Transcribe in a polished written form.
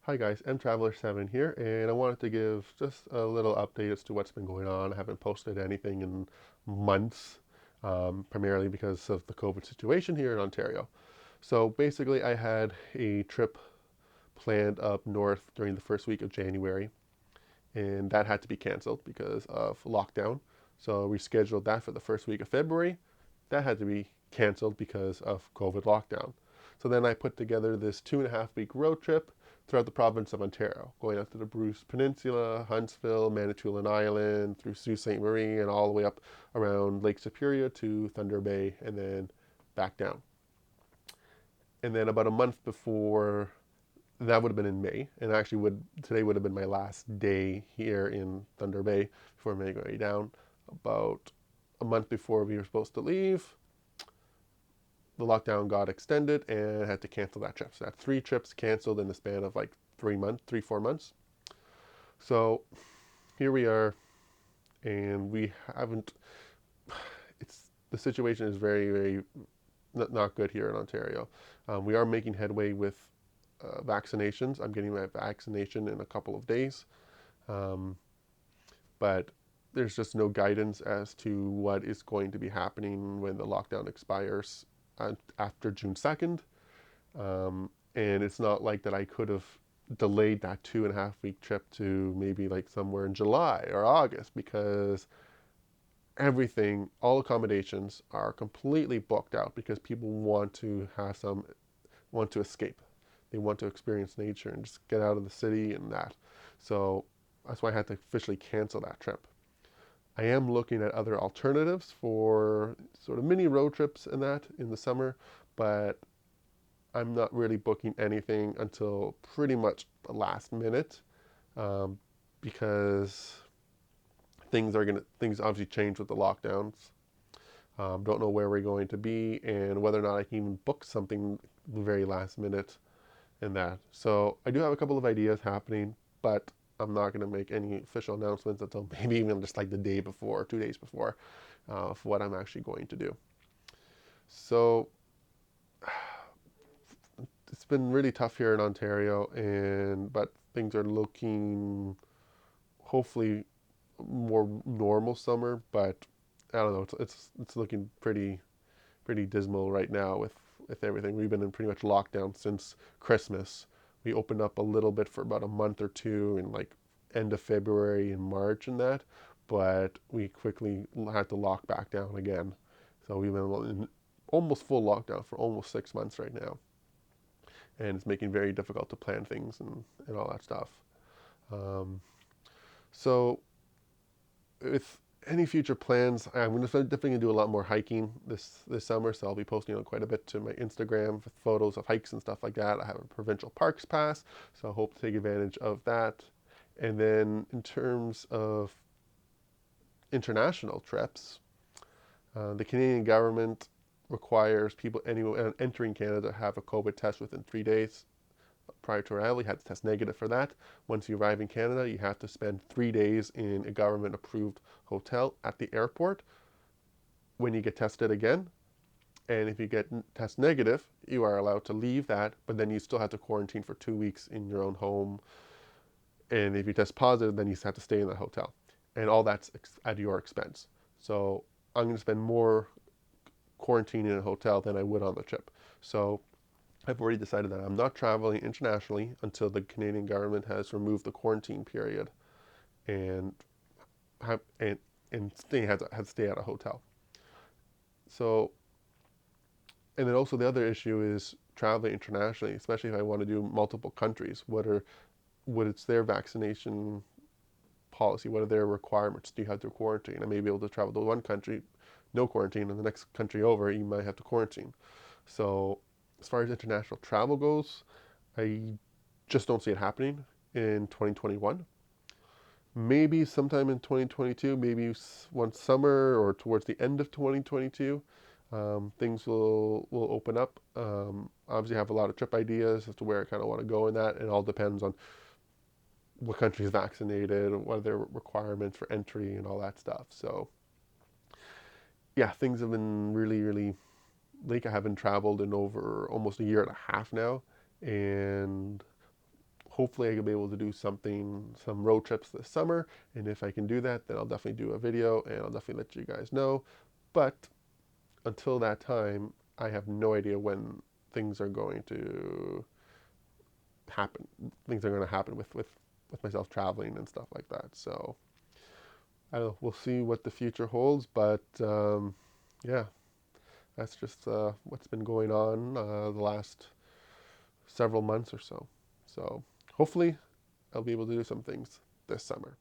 Hi guys, M Traveler 7 here, and I wanted to give just a little update as to what's been going on. I haven't posted anything in months, primarily because of the COVID situation here in Ontario. So basically, I had a trip planned up north during the first week of January, and that had to be canceled because of lockdown. So we scheduled that for the first week of February. That had to be canceled because of COVID lockdown. So then I put together this 2.5 week road trip throughout the province of Ontario, going up to the Bruce Peninsula, Huntsville, Manitoulin Island, through Sault Ste. Marie, and all the way up around Lake Superior to Thunder Bay, and then back down. And then about a month before, that would have been in May, and actually today would have been my last day here in Thunder Bay before making my way down. About a month before we were supposed to leave, the lockdown got extended and I had to cancel that trip. So I had 3 trips canceled in the span of like 3 months, 4 months. So here we are, and we haven't. It's the situation is very, very not good here in Ontario. We are making headway with vaccinations. I'm getting my vaccination in a couple of days, um, but there's just no guidance as to what is going to be happening when the lockdown expires after June 2nd. And it's not like that I could have delayed that 2.5 week trip to maybe like somewhere in July or August because everything, all accommodations are completely booked out because people want to escape. They want to experience nature and just get out of the city and that. So that's why I had to officially cancel that trip. I am looking at other alternatives for sort of mini road trips and that in the summer, but I'm not really booking anything until pretty much the last minute, um, because things obviously change with the lockdowns. Don't know where we're going to be and whether or not I can even book something the very last minute in that. So I do have a couple of ideas happening, but I'm not going to make any official announcements until maybe even just like the day before, 2 days before, of what I'm actually going to do. So it's been really tough here in Ontario, and but things are looking hopefully more normal summer. But I don't know. It's looking pretty dismal right now with everything. We've been in pretty much lockdown since Christmas. We opened up a little bit for about a month or two in like end of February and March and that, but we quickly had to lock back down again. So we've been in almost full lockdown for almost 6 months right now, and it's making it very difficult to plan things and all that stuff. Um, so with any future plans, I'm going to definitely do a lot more hiking this summer. So I'll be posting on quite a bit to my Instagram with photos of hikes and stuff like that. I have a provincial parks pass, so I hope to take advantage of that. And then in terms of international trips, the Canadian government requires people anywhere entering Canada to have a COVID test within 3 days prior to arrival. You have to test negative for that. Once you arrive in Canada, you have to spend 3 days in a government approved hotel at the airport when you get tested again. And if you get test negative, you are allowed to leave that, but then you still have to quarantine for 2 weeks in your own home. And if you test positive, then you have to stay in that hotel. And all that's at your expense. So I'm going to spend more quarantining in a hotel than I would on the trip. So I've already decided that I'm not traveling internationally until the Canadian government has removed the quarantine period and have and stay has to stay at a hotel. So, and then also the other issue is traveling internationally, especially if I want to do multiple countries. What is their vaccination policy? What are their requirements? Do you have to quarantine? I may be able to travel to one country, no quarantine, and the next country over, you might have to quarantine. So, as far as international travel goes, I just don't see it happening in 2021. Maybe sometime in 2022, maybe one summer or towards the end of 2022, things will open up. Obviously, I have a lot of trip ideas as to where I kind of want to go in that. It all depends on what country is vaccinated, what are their requirements for entry, and all that stuff. So, yeah, things have been really, really bleak. I haven't traveled in over almost a year and a half now, and hopefully I will be able to do some road trips this summer. And if I can do that, then I'll definitely do a video and I'll definitely let you guys know. But until that time, I have no idea when things are going to happen. Things are going to happen with myself traveling and stuff like that. So I don't know. We'll see what the future holds. But yeah, that's just what's been going on the last several months or so. So hopefully I'll be able to do some things this summer.